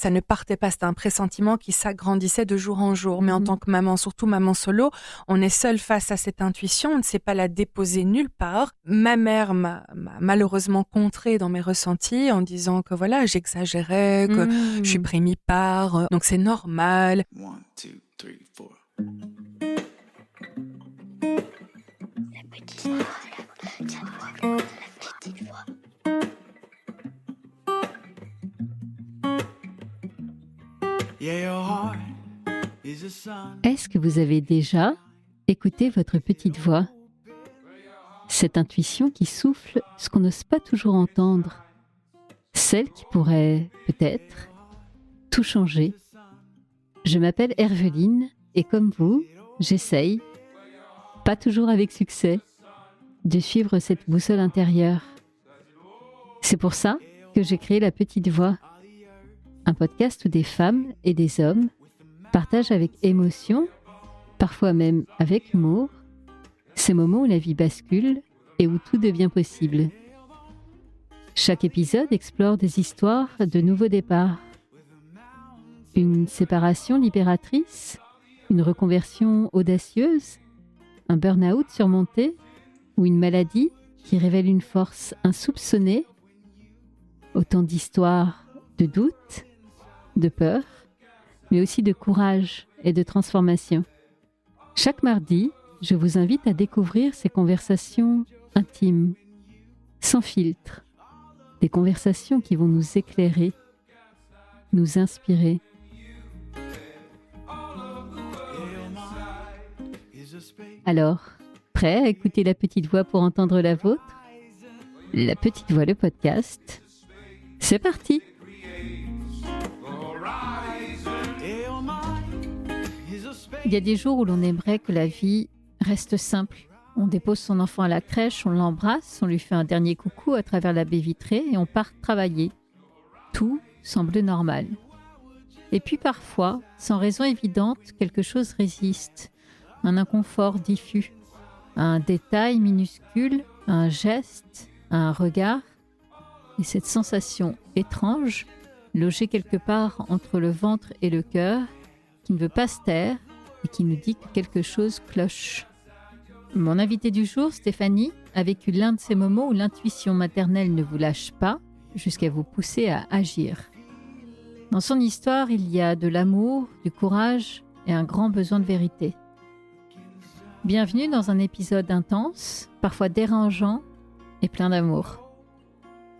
Ça ne partait pas, c'était un pressentiment qui s'agrandissait de jour en jour. Mais en tant que maman, surtout maman solo, on est seule face à cette intuition, on ne sait pas la déposer nulle part. Ma mère m'a malheureusement contrée dans mes ressentis en disant que voilà, j'exagérais, que je suis primipare, donc c'est normal. 1, 2, 3, 4. La petite voix, la petite voix. Yeah, your heart is a sun. Est-ce que vous avez déjà écouté votre petite voix ? Cette intuition qui souffle ce qu'on n'ose pas toujours entendre. Celle qui pourrait, peut-être, tout changer. Je m'appelle Herveline et comme vous, j'essaye, pas toujours avec succès, de suivre cette boussole intérieure. C'est pour ça que j'ai créé La Petite Voix, un podcast où des femmes et des hommes partagent avec émotion, parfois même avec humour, ces moments où la vie bascule et où tout devient possible. Chaque épisode explore des histoires de nouveaux départs. Une séparation libératrice, une reconversion audacieuse, un burn-out surmonté ou une maladie qui révèle une force insoupçonnée. Autant d'histoires de doute, de peur, mais aussi de courage et de transformation. Chaque mardi, je vous invite à découvrir ces conversations intimes, sans filtre, des conversations qui vont nous éclairer, nous inspirer. Alors, prêt à écouter La Petite Voix pour entendre la vôtre ? La Petite Voix, le podcast, c'est parti ! Il y a des jours où l'on aimerait que la vie reste simple. On dépose son enfant à la crèche, on l'embrasse, on lui fait un dernier coucou à travers la baie vitrée et on part travailler. Tout semble normal. Et puis parfois, sans raison évidente, quelque chose résiste. Un inconfort diffus, un détail minuscule, un geste, un regard. Et cette sensation étrange, logée quelque part entre le ventre et le cœur, qui ne veut pas se taire et qui nous dit que quelque chose cloche. Mon invitée du jour, Stéphanie, a vécu l'un de ces moments où l'intuition maternelle ne vous lâche pas jusqu'à vous pousser à agir. Dans son histoire, il y a de l'amour, du courage et un grand besoin de vérité. Bienvenue dans un épisode intense, parfois dérangeant et plein d'amour.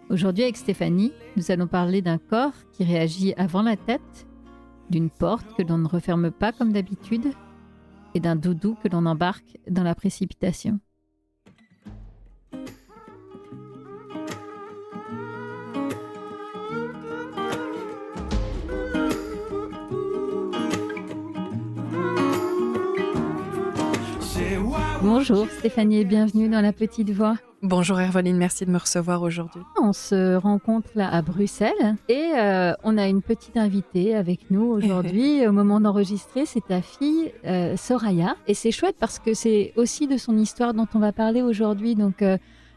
Aujourd'hui avec Stéphanie, nous allons parler d'un corps qui réagit avant la tête, d'une porte que l'on ne referme pas comme d'habitude et d'un doudou que l'on embarque dans la précipitation. Bonjour Stéphanie et bienvenue dans La Petite Voix. Bonjour Herveline, merci de me recevoir aujourd'hui. On se rencontre là à Bruxelles et on a une petite invitée avec nous aujourd'hui. Au moment d'enregistrer, c'est ta fille Soraya. Et c'est chouette parce que c'est aussi de son histoire dont on va parler aujourd'hui. Donc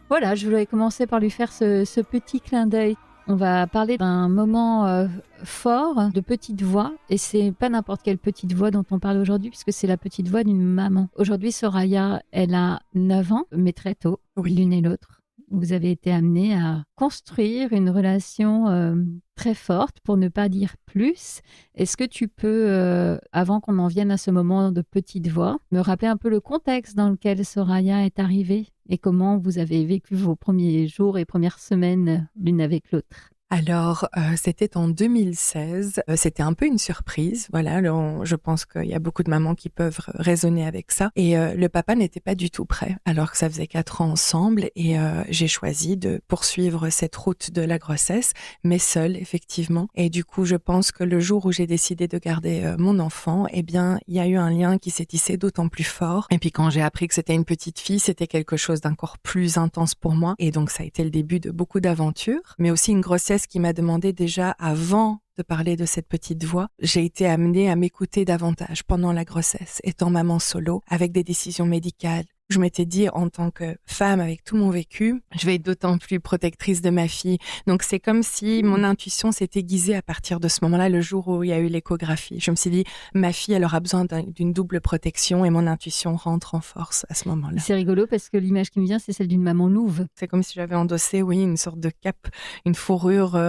voilà, je voulais commencer par lui faire ce petit clin d'œil. On va parler d'un moment fort de petite voix et c'est pas n'importe quelle petite voix dont on parle aujourd'hui puisque c'est la petite voix d'une maman. Aujourd'hui, Soraya, elle a 9 ans, mais très tôt, l'une et l'autre. Vous avez été amenés à construire une relation très forte, pour ne pas dire plus. Est-ce que tu peux, avant qu'on en vienne à ce moment de petite voix, me rappeler un peu le contexte dans lequel Soraya est arrivée et comment vous avez vécu vos premiers jours et premières semaines l'une avec l'autre? Alors, c'était en 2016. C'était un peu une surprise. Voilà, je pense qu'il y a beaucoup de mamans qui peuvent raisonner avec ça. Et le papa n'était pas du tout prêt, alors que ça faisait 4 ans ensemble. Et j'ai choisi de poursuivre cette route de la grossesse, mais seule, effectivement. Et du coup, je pense que le jour où j'ai décidé de garder mon enfant, eh bien, il y a eu un lien qui s'est tissé d'autant plus fort. Et puis, quand j'ai appris que c'était une petite fille, c'était quelque chose d'encore plus intense pour moi. Et donc, ça a été le début de beaucoup d'aventures, mais aussi une grossesse qui m'a demandé déjà avant de parler de cette petite voix, j'ai été amenée à m'écouter davantage pendant la grossesse, étant maman solo, avec des décisions médicales. Je m'étais dit, en tant que femme avec tout mon vécu, je vais être d'autant plus protectrice de ma fille. Donc c'est comme si mon intuition s'est aiguisée à partir de ce moment-là, le jour où il y a eu l'échographie. Je me suis dit, ma fille, elle aura besoin d'une double protection et mon intuition rentre en force à ce moment-là. C'est rigolo parce que l'image qui me vient, c'est celle d'une maman louve. C'est comme si j'avais endossé, oui, une sorte de cape, une fourrure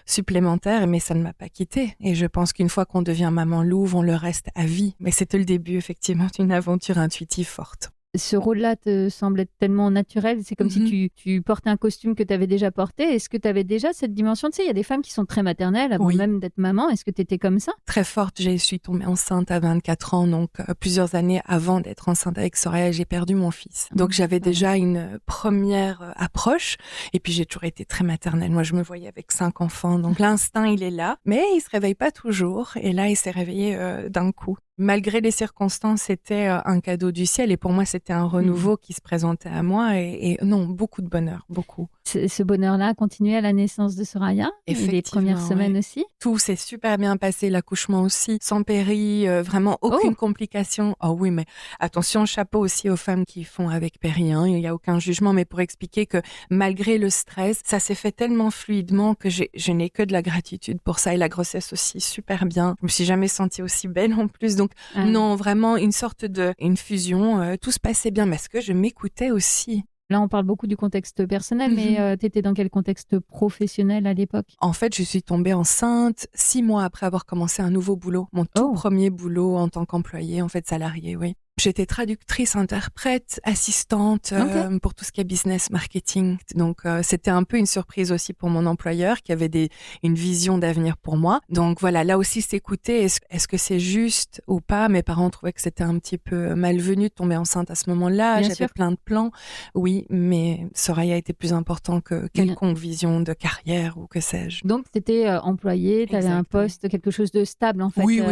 supplémentaire, mais ça ne m'a pas quittée. Et je pense qu'une fois qu'on devient maman louve, on le reste à vie. Mais c'était le début, effectivement, d'une aventure intuitive forte. Ce rôle-là te semble être tellement naturel. C'est comme si tu portais un costume que tu avais déjà porté. Est-ce que tu avais déjà cette dimension? Tu sais, il y a des femmes qui sont très maternelles avant même d'être maman. Est-ce que tu étais comme ça? Très forte. Je suis tombée enceinte à 24 ans, donc plusieurs années avant d'être enceinte avec Soraya, j'ai perdu mon fils. Donc j'avais déjà une première approche. Et puis j'ai toujours été très maternelle. Moi, je me voyais avec 5 enfants. Donc l'instinct, il est là. Mais il se réveille pas toujours. Et là, il s'est réveillé d'un coup. Malgré les circonstances, c'était un cadeau du ciel et pour moi, c'était un renouveau qui se présentait à moi et non, beaucoup de bonheur, beaucoup. Ce bonheur-là a continué à la naissance de Soraya et les premières semaines aussi. Tout s'est super bien passé, l'accouchement aussi, sans péri, vraiment aucune complication. Oh oui, mais attention, chapeau aussi aux femmes qui font avec péri, hein, il n'y a aucun jugement, mais pour expliquer que malgré le stress, ça s'est fait tellement fluidement que je n'ai que de la gratitude pour ça et la grossesse aussi super bien. Je me suis jamais sentie aussi belle en plus. Donc non, vraiment une sorte une fusion, tout se passait bien, mais est-ce que je m'écoutais aussi? Là, on parle beaucoup du contexte personnel, mais tu étais dans quel contexte professionnel à l'époque? En fait, je suis tombée enceinte 6 mois après avoir commencé un nouveau boulot, mon tout premier boulot en tant qu'employée, en fait salariée, oui. J'étais traductrice, interprète, assistante pour tout ce qui est business marketing. Donc, c'était un peu une surprise aussi pour mon employeur qui avait une vision d'avenir pour moi. Donc voilà, là aussi, s'écouter, est-ce que c'est juste ou pas? Mes parents trouvaient que c'était un petit peu malvenu de tomber enceinte à ce moment-là. J'avais plein de plans. Oui, mais Soraya était plus important que quelconque vision de carrière ou que sais-je. Donc, tu étais employée, tu avais un poste, quelque chose de stable en fait. Oui.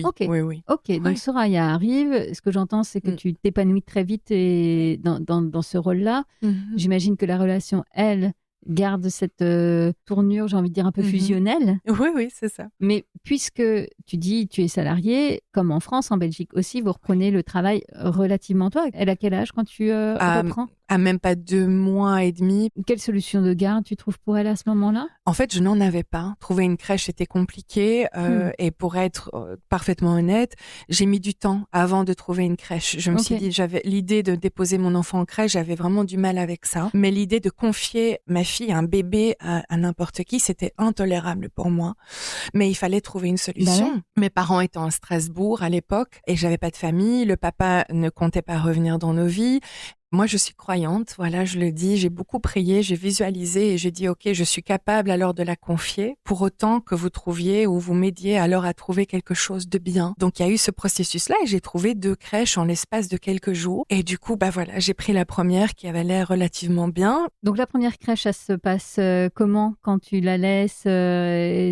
Ok, oui. Donc Soraya arrive. Ce que j'entends, c'est que tu t'épanouis très vite et dans ce rôle-là. J'imagine que la relation, elle, garde cette tournure, j'ai envie de dire, un peu fusionnelle. Oui, c'est ça. Mais puisque tu dis tu es salariée, comme en France, en Belgique aussi, vous reprenez le travail relativement tôt. Elle a quel âge quand tu reprends? À même pas 2 mois et demi. Quelle solution de garde tu trouves pour elle à ce moment-là? En fait, je n'en avais pas. Trouver une crèche, c'était compliqué. Et pour être parfaitement honnête, j'ai mis du temps avant de trouver une crèche. Je me suis dit, j'avais l'idée de déposer mon enfant en crèche, j'avais vraiment du mal avec ça. Mais l'idée de confier ma fille, un bébé, à n'importe qui, c'était intolérable pour moi. Mais il fallait trouver une solution. Mes parents étant à Strasbourg à l'époque et j'avais pas de famille. Le papa ne comptait pas revenir dans nos vies. Moi, je suis croyante, voilà, je le dis, j'ai beaucoup prié, j'ai visualisé et j'ai dit, ok, je suis capable alors de la confier, pour autant que vous trouviez ou vous m'aidiez alors à trouver quelque chose de bien. Donc, il y a eu ce processus-là et j'ai trouvé 2 crèches en l'espace de quelques jours. Et du coup, voilà, j'ai pris la première qui avait l'air relativement bien. Donc, la première crèche, ça se passe comment quand tu la laisses,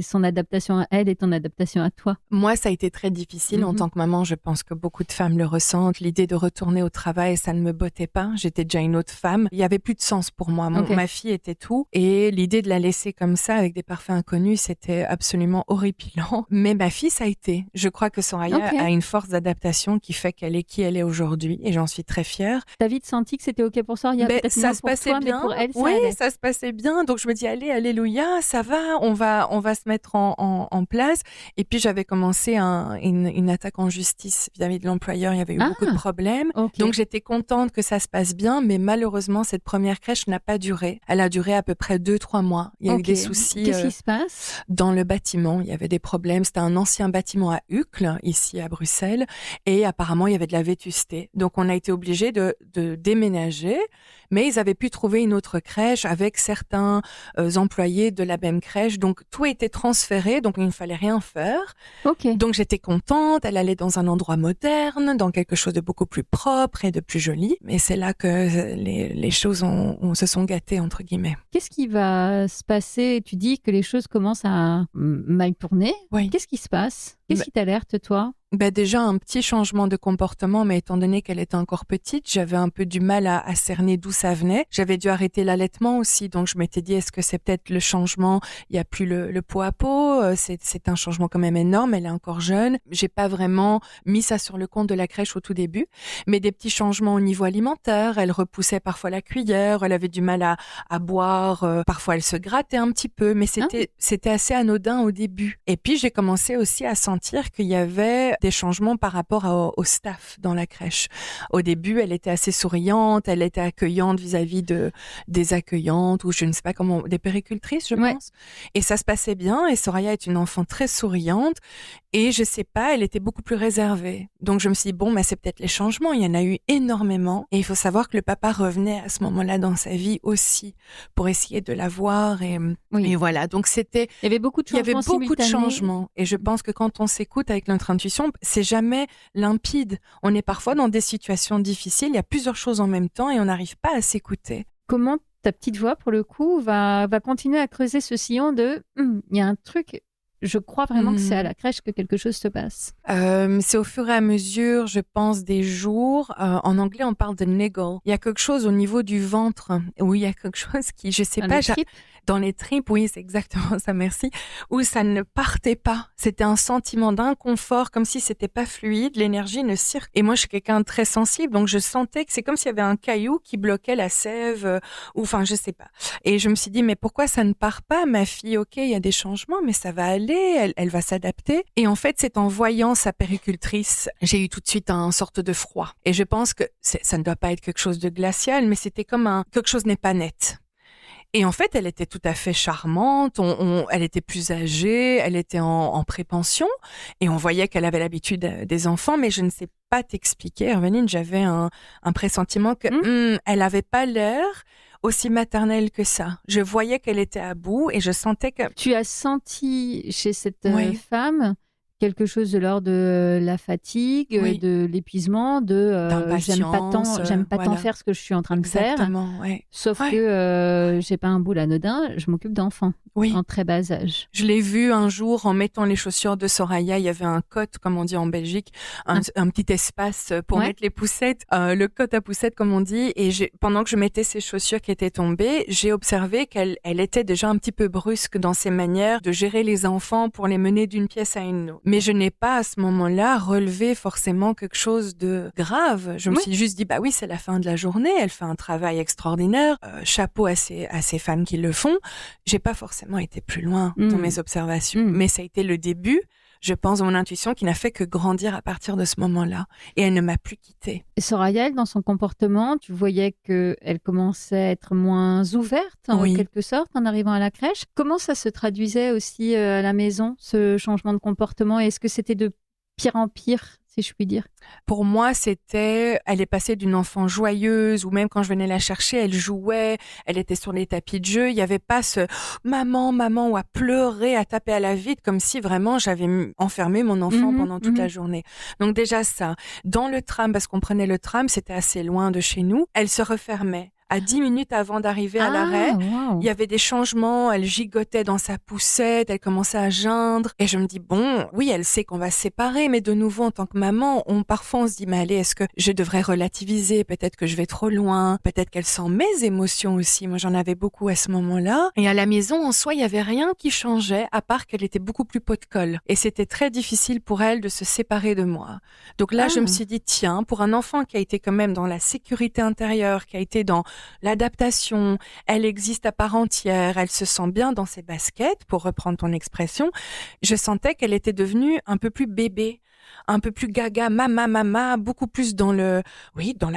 son adaptation à elle et ton adaptation à toi? Moi, ça a été très difficile en tant que maman. Je pense que beaucoup de femmes le ressentent. L'idée de retourner au travail, ça ne me bottait pas. J'étais déjà une autre femme. Il y avait plus de sens pour moi. Ma fille était tout. Et l'idée de la laisser comme ça avec des parfums inconnus, c'était absolument horripilant. Mais ma fille, ça a été. Je crois que Soraya a une force d'adaptation qui fait qu'elle est qui elle est aujourd'hui. Et j'en suis très fière. T'as vite senti que c'était OK pour Soraya? Ça se passait bien. Mais pour elle, ça se passait bien. Donc je me dis, allez, alléluia, ça va. On va se mettre en place. Et puis j'avais commencé une attaque en justice vis-à-vis de l'employeur. Il y avait eu beaucoup de problèmes. Donc j'étais contente que ça se passe bien, mais malheureusement, cette première crèche n'a pas duré. Elle a duré à peu près 2-3 mois. Il y a eu des soucis. Qu'est-ce qui se passe? Dans le bâtiment, il y avait des problèmes. C'était un ancien bâtiment à Uccle, ici à Bruxelles, et apparemment, il y avait de la vétusté. Donc, on a été obligés de déménager, mais ils avaient pu trouver une autre crèche avec certains employés de la même crèche. Donc, tout était transféré, donc il ne fallait rien faire. Donc, j'étais contente. Elle allait dans un endroit moderne, dans quelque chose de beaucoup plus propre et de plus joli. Mais c'est là que les choses se sont gâtées, entre guillemets. Qu'est-ce qui va se passer? Tu dis que les choses commencent à mal tourner. Oui. Qu'est-ce qui se passe? Qu'est-ce qui t'alerte, toi? Déjà un petit changement de comportement, mais étant donné qu'elle était encore petite, j'avais un peu du mal à cerner d'où ça venait. J'avais dû arrêter l'allaitement aussi, donc je m'étais dit, est-ce que c'est peut-être le changement? Il y a plus le pot à pot, c'est un changement quand même énorme, elle est encore jeune. J'ai pas vraiment mis ça sur le compte de la crèche au tout début, mais des petits changements au niveau alimentaire. Elle repoussait parfois la cuillère, elle avait du mal à boire, parfois elle se grattait un petit peu, mais c'était assez anodin au début. Et puis j'ai commencé aussi à sentir qu'il y avait des changements par rapport au staff dans la crèche. Au début, elle était assez souriante, elle était accueillante vis-à-vis des accueillantes ou je ne sais pas comment, des péricultrices, je pense. Et ça se passait bien et Soraya est une enfant très souriante et je sais pas, elle était beaucoup plus réservée. Donc je me suis dit, c'est peut-être les changements, il y en a eu énormément et il faut savoir que le papa revenait à ce moment-là dans sa vie aussi pour essayer de la voir et voilà. Donc il y avait beaucoup de changements et je pense que quand on s'écoute avec notre intuition, c'est jamais limpide. On est parfois dans des situations difficiles, il y a plusieurs choses en même temps et on n'arrive pas à s'écouter. Comment ta petite voix, pour le coup, va continuer à creuser ce sillon de il y a un truc, je crois vraiment que c'est à la crèche que quelque chose se passe. C'est au fur et à mesure, je pense, des jours. En anglais, on parle de niggle. Il y a quelque chose au niveau du ventre où il y a quelque chose qui, je sais pas, dans les tripes, oui, c'est exactement ça, merci, où ça ne partait pas. C'était un sentiment d'inconfort, comme si c'était pas fluide, l'énergie ne circule. Et moi, je suis quelqu'un de très sensible, donc je sentais que c'est comme s'il y avait un caillou qui bloquait la sève, ou enfin, je sais pas. Et je me suis dit, mais pourquoi ça ne part pas, ma fille? Ok, il y a des changements, mais ça va aller, elle va s'adapter. Et en fait, c'est en voyant sa péricultrice, j'ai eu tout de suite un sorte de froid. Et je pense que ça ne doit pas être quelque chose de glacial, mais c'était comme quelque chose n'est pas net. Et en fait, elle était tout à fait charmante, elle était plus âgée, elle était en prépension, et on voyait qu'elle avait l'habitude des enfants, mais je ne sais pas t'expliquer, Hermeline, j'avais un pressentiment que elle avait pas l'air aussi maternelle que ça. Je voyais qu'elle était à bout, et je sentais que... Tu as senti chez cette femme quelque chose de l'ordre de la fatigue, de l'épuisement, j'aime pas tant faire ce que je suis en train de faire. Sauf que j'ai pas un boulot anodin, je m'occupe d'enfants en très bas âge. Je l'ai vu un jour en mettant les chaussures de Soraya, il y avait un cote, comme on dit en Belgique, un petit espace pour mettre les poussettes, le cote à poussettes comme on dit, et pendant que je mettais ces chaussures qui étaient tombées, j'ai observé qu'elle était déjà un petit peu brusque dans ses manières de gérer les enfants pour les mener d'une pièce à une autre. Mais je n'ai pas à ce moment-là relevé forcément quelque chose de grave. Je me suis juste dit, oui, c'est la fin de la journée, elle fait un travail extraordinaire, chapeau à ces femmes qui le font. J'ai pas forcément été plus loin dans mes observations, mais ça a été le début, je pense, de mon intuition qui n'a fait que grandir à partir de ce moment-là. Et elle ne m'a plus quittée. Et Soraya, elle, dans son comportement, tu voyais qu'elle commençait à être moins ouverte, en quelque sorte, en arrivant à la crèche. Comment ça se traduisait aussi à la maison, ce changement de comportement? Est-ce que c'était de pire en pire, si je puis dire? Pour moi, elle est passée d'une enfant joyeuse, ou même quand je venais la chercher, elle jouait, elle était sur les tapis de jeu. Il n'y avait pas ce maman, ou à pleurer, à taper à la vitre, comme si vraiment j'avais enfermé mon enfant pendant toute la journée. Donc déjà ça. Dans le tram, parce qu'on prenait le tram, c'était assez loin de chez nous, elle se refermait. À 10 minutes avant d'arriver à l'arrêt, il y avait des changements, elle gigotait dans sa poussette, elle commençait à geindre. Et je me dis, oui, elle sait qu'on va se séparer, mais de nouveau, en tant que maman, parfois on se dit, mais allez, est-ce que je devrais relativiser? Peut-être que je vais trop loin, peut-être qu'elle sent mes émotions aussi. Moi, j'en avais beaucoup à ce moment-là. Et à la maison, en soi, il y avait rien qui changeait, à part qu'elle était beaucoup plus pot de colle. Et c'était très difficile pour elle de se séparer de moi. Donc là, je me suis dit, tiens, pour un enfant qui a été quand même dans la sécurité intérieure, qui a été dans l'adaptation, elle existe à part entière, elle se sent bien dans ses baskets, pour reprendre ton expression. Je sentais qu'elle était devenue un peu plus bébé, un peu plus gaga, mama, beaucoup plus dans la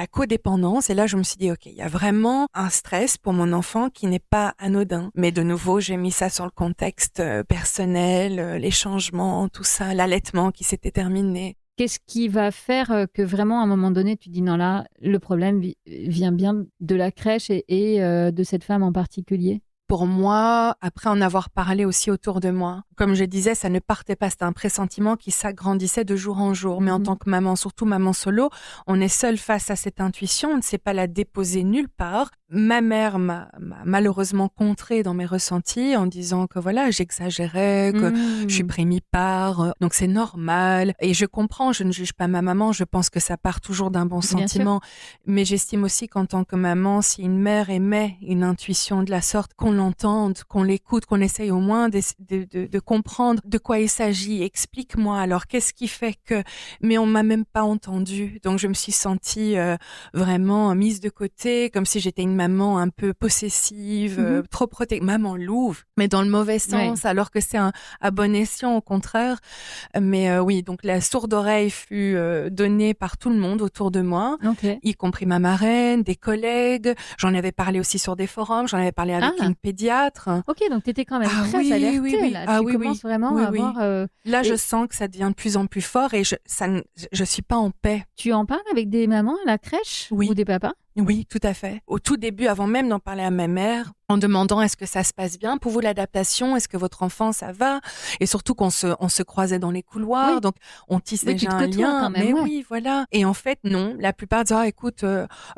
codépendance. Et là, je me suis dit, ok, il y a vraiment un stress pour mon enfant qui n'est pas anodin. Mais de nouveau, j'ai mis ça sur le contexte personnel, les changements, tout ça, l'allaitement qui s'était terminé. Qu'est-ce qui va faire que vraiment, à un moment donné, tu dis non, là, le problème vient bien de la crèche et de cette femme en particulier? pour moi, après en avoir parlé aussi autour de moi, comme je disais, ça ne partait pas. C'était un pressentiment qui s'agrandissait de jour en jour. Mais en tant que maman, surtout maman solo, on est seul face à cette intuition. On ne sait pas la déposer nulle part. Ma mère m'a malheureusement contrée dans mes ressentis en disant que voilà, j'exagérais, que je suis pris mi-part. Donc c'est normal. Et je comprends, je ne juge pas ma maman. Je pense que ça part toujours d'un bon sentiment. Mais j'estime aussi qu'en tant que maman, si une mère émet une intuition de la sorte, qu'on l'entende, qu'on l'écoute, qu'on essaye au moins de comprendre de quoi il s'agit. Explique-moi alors, qu'est-ce qui fait que... Mais on m'a même pas entendu. Donc je me suis sentie vraiment mise de côté, comme si j'étais une maman un peu possessive, trop protectrice. Maman louve, mais dans le mauvais sens, alors que c'est à bon escient, au contraire. Mais oui, donc la sourde oreille fut donnée par tout le monde autour de moi, y compris ma marraine, des collègues. J'en avais parlé aussi sur des forums, j'en avais parlé avec une pédiatre. Ok, donc tu étais quand même très alertée. Là. Tu commences vraiment à avoir... Là, je sens que ça devient de plus en plus fort et je suis pas en paix. Tu en parles avec des mamans à la crèche ou des papas? Oui, tout à fait. Au tout début, avant même d'en parler à ma mère, en demandant est-ce que ça se passe bien pour vous l'adaptation, est-ce que votre enfant ça va, et surtout qu'on se croisait dans les couloirs, donc on tisse déjà un lien. Quand même, mais oui, voilà. Et en fait, non. La plupart disent écoute,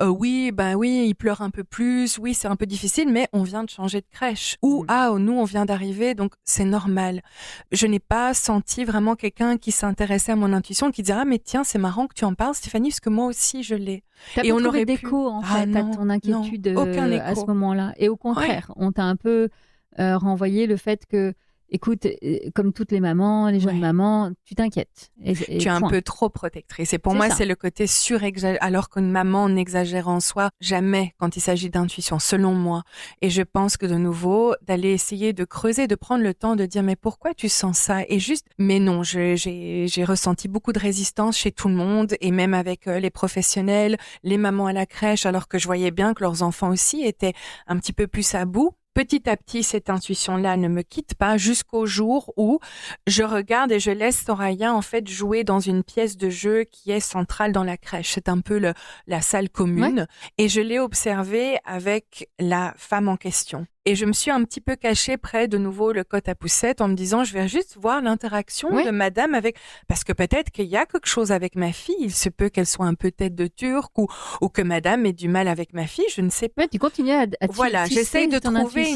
oui, il pleure un peu plus, oui, c'est un peu difficile, mais on vient de changer de crèche. Ou nous on vient d'arriver, donc c'est normal. Je n'ai pas senti vraiment quelqu'un qui s'intéressait à mon intuition, qui disait mais tiens, c'est marrant que tu en parles, Stéphanie, parce que moi aussi je l'ai. T'as pas trouvé d'écho en fait à ton inquiétude à ce moment-là. Et au contraire, on t'a un peu renvoyé le fait que, écoute, comme toutes les mamans, les jeunes mamans, tu t'inquiètes. Tu es un peu trop protectrice. Et pour moi, c'est le côté surexagéré. Alors qu'une maman n'exagère en soi jamais quand il s'agit d'intuition, selon moi. Et je pense que de nouveau, d'aller essayer de creuser, de prendre le temps de dire mais pourquoi tu sens ça? Et juste, mais non, j'ai ressenti beaucoup de résistance chez tout le monde et même avec les professionnels, les mamans à la crèche, alors que je voyais bien que leurs enfants aussi étaient un petit peu plus à bout. Petit à petit, cette intuition-là ne me quitte pas jusqu'au jour où je regarde et je laisse Soraya en fait jouer dans une pièce de jeu qui est centrale dans la crèche. C'est un peu la salle commune. Et je l'ai observée avec la femme en question. Et je me suis un petit peu cachée près de nouveau le côte à poussette en me disant je vais juste voir l'interaction de madame avec... Parce que peut-être qu'il y a quelque chose avec ma fille. Il se peut qu'elle soit un peu tête de turc ou que madame ait du mal avec ma fille. Je ne sais pas. Tu continues à voilà, j'essaye de trouver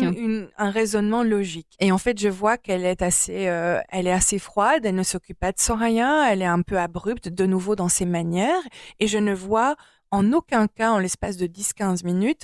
un raisonnement logique. Et en fait, je vois qu'elle est elle est assez froide. Elle ne s'occupe pas de Soraya. Elle est un peu abrupte de nouveau dans ses manières. Et je ne vois en aucun cas, en l'espace de 10-15 minutes,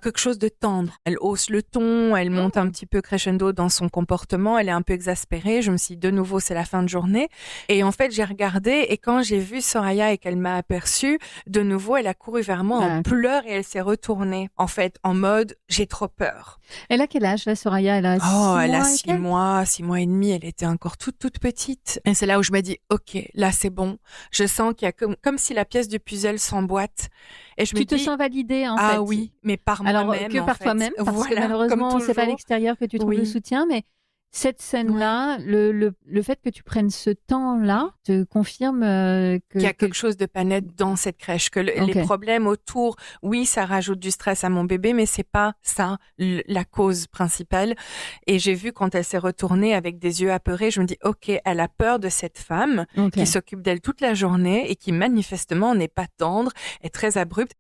quelque chose de tendre. Elle hausse le ton, elle monte un petit peu crescendo dans son comportement, elle est un peu exaspérée. Je me suis dit, de nouveau, c'est la fin de journée. Et en fait, j'ai regardé et quand j'ai vu Soraya et qu'elle m'a aperçue, de nouveau, elle a couru vers moi en pleurs et elle s'est retournée. En fait, en mode, j'ai trop peur. Elle a quel âge, là, Soraya? Elle a 6 mois, 6 mois et demi. Elle était encore toute petite. Et c'est là où je me dis, ok, là, c'est bon. Je sens qu'il y a comme si la pièce du puzzle s'emboîte. Et je me dis, te sens validée en fait. Ah oui, mais par moi-même. Alors que par toi-même, parce que malheureusement, c'est pas à l'extérieur que tu trouves le soutien, mais cette scène-là, le fait que tu prennes ce temps-là, te confirme qu'il y a quelque chose de pas net dans cette crèche, que les problèmes autour, oui, ça rajoute du stress à mon bébé, mais c'est pas ça la cause principale. Et j'ai vu quand elle s'est retournée avec des yeux apeurés, je me dis, ok, elle a peur de cette femme qui s'occupe d'elle toute la journée et qui manifestement n'est pas tendre, est très abrupte.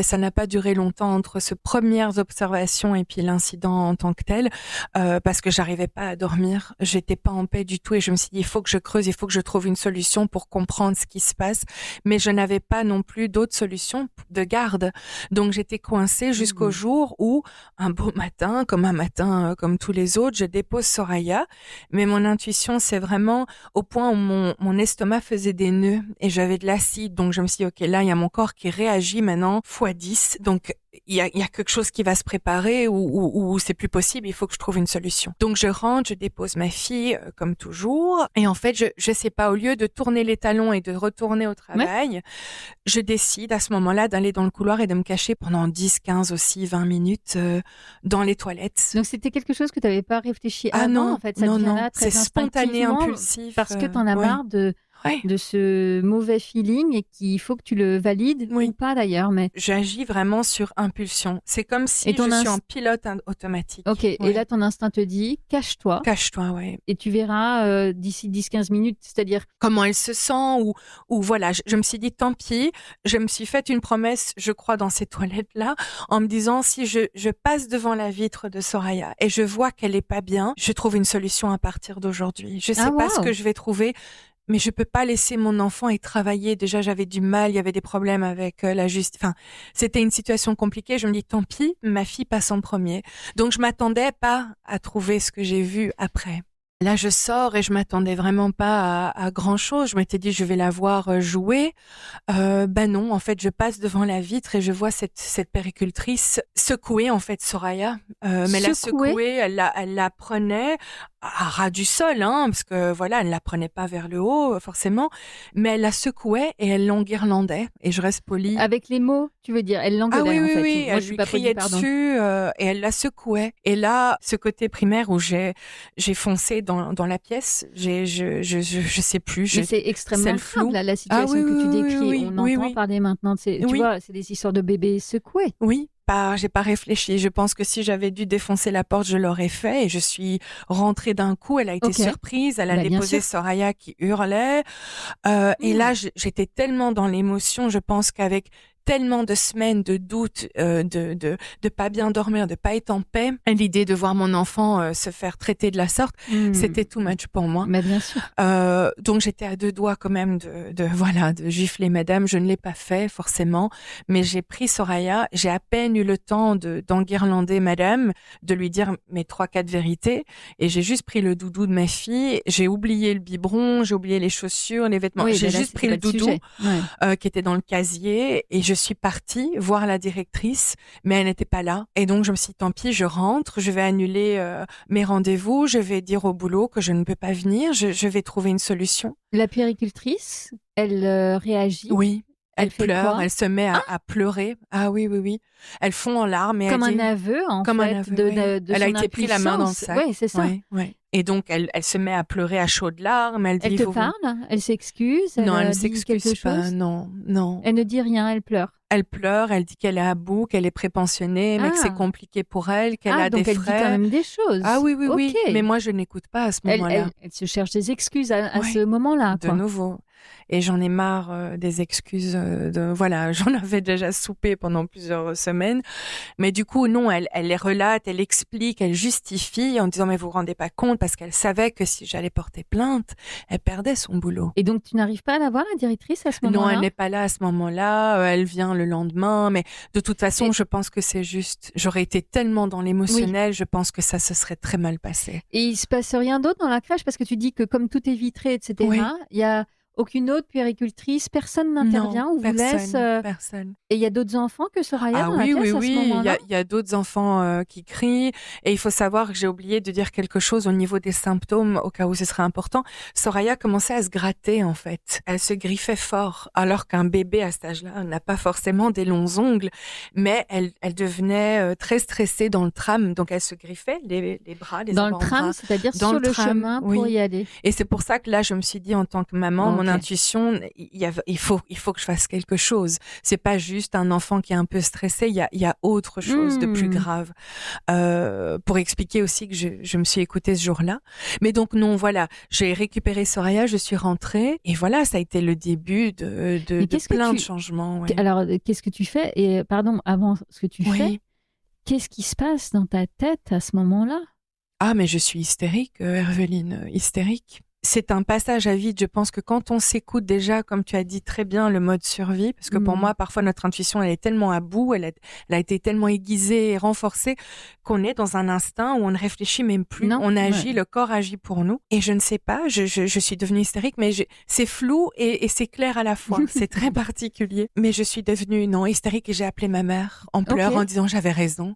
Ça n'a pas duré longtemps entre ces premières observations et puis l'incident en tant que tel, parce que j'arrivais pas à dormir, j'étais pas en paix du tout et je me suis dit il faut que je creuse, il faut que je trouve une solution pour comprendre ce qui se passe, mais je n'avais pas non plus d'autres solutions de garde, donc j'étais coincée jusqu'au jour où un beau matin, comme tous les autres, je dépose Soraya, mais mon intuition c'est vraiment au point où mon estomac faisait des nœuds et j'avais de l'acide, donc je me suis dit ok, là il y a mon corps qui réagit maintenant x10, donc il y a quelque chose qui va se préparer ou c'est plus possible, il faut que je trouve une solution. Donc je rentre, je dépose ma fille comme toujours et en fait je sais pas, au lieu de tourner les talons et de retourner au travail, je décide à ce moment-là d'aller dans le couloir et de me cacher pendant 10, 15 aussi 20 minutes dans les toilettes. Donc c'était quelque chose que tu n'avais pas réfléchi avant en fait, ça non, devient là très c'est spontané, impulsif parce que tu en as marre de Ouais. de ce mauvais feeling et qu'il faut que tu le valides Oui. ou pas d'ailleurs. Mais J'agis vraiment sur impulsion. C'est comme si Et ton je suis en pilote automatique. ok, Ouais. et là ton instinct te dit cache-toi Cache-toi, ouais. et tu verras d'ici 10-15 minutes, c'est-à-dire Comment elle se sent ou voilà, je me suis dit tant pis, je me suis fait une promesse, je crois, dans ces toilettes-là, en me disant si je passe devant la vitre de Soraya et je vois qu'elle est pas bien, je trouve une solution à partir d'aujourd'hui. Je sais pas ce waouh. que je vais trouver. Mais je peux pas laisser mon enfant y travailler. Déjà, j'avais du mal, il y avait des problèmes avec la justice. Enfin, c'était une situation compliquée. Je me dis, tant pis, ma fille passe en premier. Donc, je m'attendais pas à trouver ce que j'ai vu après. Là, je sors et je m'attendais vraiment pas à grand chose. Je m'étais dit, je vais la voir jouer. Ben non, en fait, je passe devant la vitre et je vois cette péricultrice secouer, en fait, Soraya. Mais la secouer, elle la prenait à ras du sol, hein, parce que voilà, elle ne la prenait pas vers le haut, forcément. Mais elle la secouait et elle l'enguirlandait. Et je reste polie. avec les mots, tu veux dire, elle l'engueulait Ah oui, en oui, fait. oui, Moi, elle je suis lui pas criait polie, pardon. dessus et elle la secouait. Et là, ce côté primaire où j'ai foncé dans la pièce, je sais plus. Mais c'est extrêmement le flou. grave, là, la situation Ah oui, que tu oui, décris. oui, On oui, entend oui. parler maintenant. Tu Oui. vois, c'est des histoires de bébés secoués. Oui, j'ai pas réfléchi. Je pense que si j'avais dû défoncer la porte, je l'aurais fait. Et je suis rentrée d'un coup. Elle a été Ok. surprise. Elle a Bah, bien déposé sûr. Soraya qui hurlait. Et là, j'étais tellement dans l'émotion. Je pense qu'avec tellement de semaines de doutes, de pas bien dormir, de pas être en paix, et l'idée de voir mon enfant se faire traiter de la sorte, c'était too much pour moi. Mais bien sûr. Donc j'étais à deux doigts quand même de gifler madame. Je ne l'ai pas fait forcément, mais j'ai pris Soraya. J'ai à peine eu le temps d'enguirlander madame, de lui dire mes 3-4 vérités, et j'ai juste pris le doudou de ma fille. J'ai oublié le biberon, j'ai oublié les chaussures, les vêtements. Oui, J'ai bah là, juste pris c'était le pas doudou sujet. Ouais. qui était dans le casier et je suis partie voir la directrice, mais elle n'était pas là. Et donc je me suis dit tant pis, je rentre, je vais annuler mes rendez-vous, je vais dire au boulot que je ne peux pas venir, je vais trouver une solution. La puéricultrice, elle réagit. Oui. Elle fait pleure, quoi elle se met à pleurer. Ah oui, oui, oui. Elle fond en larmes et Comme elle dit, un aveu, en comme fait, un aveu, de elle a son été pris la main dans le impuissance. sac. Oui, c'est ça. Ouais, ouais. Et donc elle se met à pleurer à chaudes larmes. Elle dit, Elle te parle, elle s'excuse, Non, elle ne dit s'excuse quelque pas. chose. Non, non. Elle ne dit rien, elle pleure. Elle pleure, elle dit qu'elle est à bout, qu'elle est prépensionnée, mais que c'est compliqué pour elle, qu'elle a donc des elle frais. dit quand même des choses. Ah oui, oui, oui. Ok. Mais moi, je n'écoute pas à ce moment-là. Elle se cherche des excuses à Ouais. ce moment-là. De Quoi. nouveau. Et j'en ai marre des excuses. Voilà, j'en avais déjà soupé pendant plusieurs semaines. Mais du coup, non, elle les relate, elle explique, elle justifie en disant mais vous vous rendez pas compte parce qu'elle savait que si j'allais porter plainte, elle perdait son boulot. Et donc tu n'arrives pas à la voir, la directrice, à ce moment-là? Non, elle n'est pas là à ce moment-là. Elle vient le lendemain. Mais de toute façon, je pense que c'est juste. J'aurais été tellement dans l'émotionnel, je pense que ça se serait très mal passé. Et il se passe rien d'autre dans la crèche parce que tu dis que comme tout est vitré, etc., Oui. il y a aucune autre puéricultrice, personne n'intervient ou vous laisse. Personne. Et il y a d'autres enfants que Soraya Ah dans oui, la oui, classe à ce oui. moment-là? Il y a d'autres enfants qui crient. Et il faut savoir que j'ai oublié de dire quelque chose au niveau des symptômes, au cas où ce serait important. Soraya commençait à se gratter, en fait. Elle se griffait fort, alors qu'un bébé à cet âge-là n'a pas forcément des longs ongles. Mais elle devenait très stressée dans le tram. Donc elle se griffait les bras, les Dans le avant-bras. tram, c'est-à-dire Dans sur le le tram, chemin pour oui. y aller. Et c'est pour ça que là, je me suis dit en tant que maman, Ok. mon intuition, il faut que je fasse quelque chose. C'est pas juste un enfant qui est un peu stressé. Il y a autre chose de plus grave. Pour expliquer aussi que je me suis écoutée ce jour-là. Mais donc non, voilà, j'ai récupéré Soraya, je suis rentrée et voilà, ça a été le début de plein de changements. Ouais. Alors, qu'est-ce que tu fais? Et pardon, avant ce que tu fais, qu'est-ce qui se passe dans ta tête à ce moment-là? Ah, mais je suis hystérique, Herveline, hystérique. C'est un passage à vide. Je pense que quand on s'écoute déjà, comme tu as dit très bien, le mode survie, parce que pour moi, parfois, notre intuition, elle est tellement à bout, elle a été tellement aiguisée et renforcée qu'on est dans un instinct où on ne réfléchit même plus. Non, on agit, le corps agit pour nous. Et je ne sais pas, je suis devenue hystérique, mais c'est flou et c'est clair à la fois. C'est très particulier. Mais je suis devenue, hystérique et j'ai appelé ma mère en pleurs, en disant j'avais raison.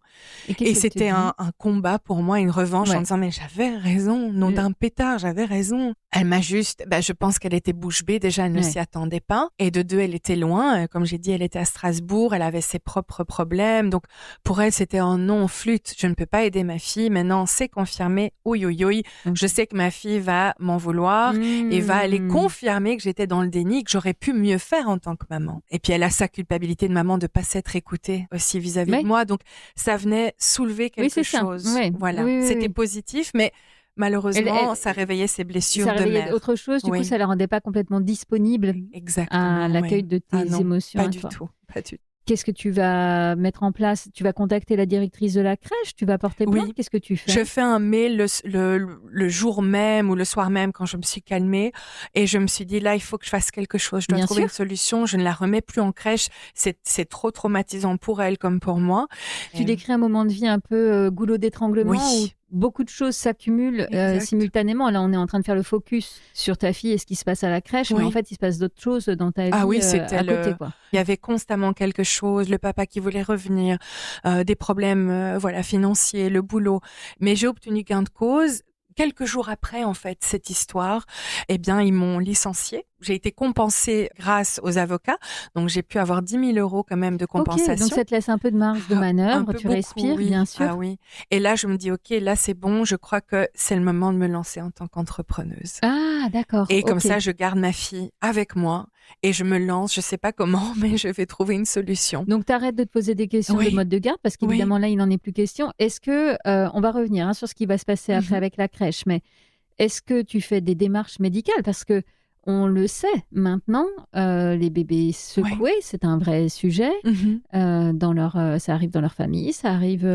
Et c'était un combat pour moi, une revanche en disant mais j'avais raison, nom d'un pétard, j'avais raison. Elle m'a juste, je pense qu'elle était bouche bée. Déjà, elle ne s'y attendait pas. Et de deux, elle était loin. Comme j'ai dit, elle était à Strasbourg. Elle avait ses propres problèmes. Donc, pour elle, c'était oh non, flûte. Je ne peux pas aider ma fille. Maintenant, c'est confirmé. Oui, oui, oui. Je sais que ma fille va m'en vouloir et va aller confirmer que j'étais dans le déni, que j'aurais pu mieux faire en tant que maman. Et puis, elle a sa culpabilité de maman de pas s'être écoutée aussi vis-à-vis de moi. Donc, ça venait soulever quelque chose. Voilà. C'était positif, mais malheureusement, ça réveillait ses blessures de mère. Ça réveillait autre chose, du coup, ça ne la rendait pas complètement disponible à l'accueil de tes émotions. Pas du tout. Qu'est-ce que tu vas mettre en place? Tu vas contacter la directrice de la crèche? Tu vas porter plainte? Qu'est-ce que tu fais? Je fais un mail le jour même ou le soir même quand je me suis calmée et je me suis dit là, il faut que je fasse quelque chose. Je dois trouver une solution. Je ne la remets plus en crèche. C'est trop traumatisant pour elle comme pour moi. Tu décris un moment de vie un peu goulot d'étranglement où beaucoup de choses s'accumulent simultanément. Là, on est en train de faire le focus sur ta fille et ce qui se passe à la crèche, mais en fait, il se passe d'autres choses dans ta vie à côté. Il y avait constamment quelque chose, le papa qui voulait revenir, des problèmes financiers, le boulot. Mais j'ai obtenu gain de cause. Quelques jours après, en fait, cette histoire, ils m'ont licenciée. J'ai été compensée grâce aux avocats. Donc, j'ai pu avoir 10 000 € quand même de compensation. Donc, ça te laisse un peu de marge de manœuvre. Tu respires, bien sûr. Ah oui. Et là, je me dis, OK, là, c'est bon. Je crois que c'est le moment de me lancer en tant qu'entrepreneuse. Ah, d'accord. Et comme ça, je garde ma fille avec moi et je me lance. Je sais pas comment, mais je vais trouver une solution. Donc, t'arrêtes de te poser des questions de mode de garde parce qu'évidemment, là, il n'en est plus question. Est-ce que, on va revenir sur ce qui va se passer après avec la crèche, mais est-ce que tu fais des démarches médicales? Parce que on le sait maintenant, les bébés secoués, c'est un vrai sujet. Ça arrive dans leur famille, ça arrive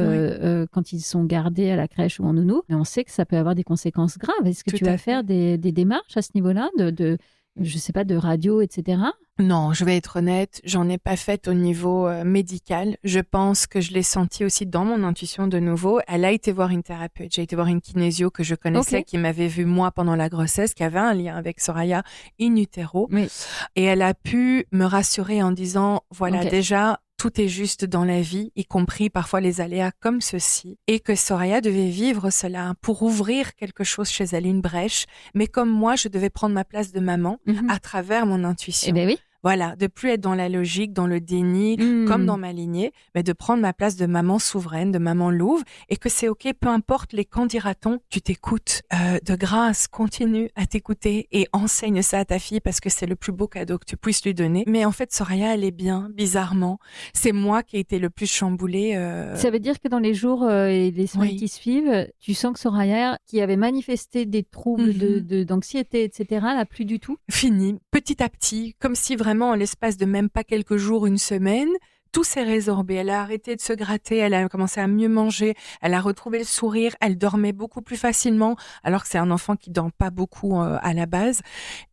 quand ils sont gardés à la crèche ou en nounou. Et on sait que ça peut avoir des conséquences graves. Est-ce que tu vas faire des démarches à ce niveau-là, je sais pas, de radio, etc. Non, je vais être honnête, j'en ai pas fait au niveau médical. Je pense que je l'ai senti aussi dans mon intuition de nouveau. Elle a été voir une thérapeute. J'ai été voir une kinésio que je connaissais, qui m'avait vue moi pendant la grossesse, qui avait un lien avec Soraya in utero. Et elle a pu me rassurer en disant, déjà, tout est juste dans la vie, y compris parfois les aléas comme ceci, et que Soraya devait vivre cela pour ouvrir quelque chose chez elle, une brèche, mais comme moi, je devais prendre ma place de maman à travers mon intuition. Eh bien oui. Voilà, de plus être dans la logique, dans le déni, comme dans ma lignée, mais de prendre ma place de maman souveraine, de maman louve, et que c'est OK, peu importe les quand dira-t-on, tu t'écoutes. De grâce, continue à t'écouter et enseigne ça à ta fille parce que c'est le plus beau cadeau que tu puisses lui donner. Mais en fait, Soraya, elle est bien, bizarrement. C'est moi qui ai été le plus chamboulée. Ça veut dire que dans les jours et les semaines qui suivent, tu sens que Soraya, qui avait manifesté des troubles d'anxiété, etc., là, plus du tout? Fini, petit à petit, comme si vraiment en l'espace de même pas quelques jours, une semaine, tout s'est résorbé. Elle a arrêté de se gratter, elle a commencé à mieux manger, elle a retrouvé le sourire, elle dormait beaucoup plus facilement, alors que c'est un enfant qui dort pas beaucoup à la base.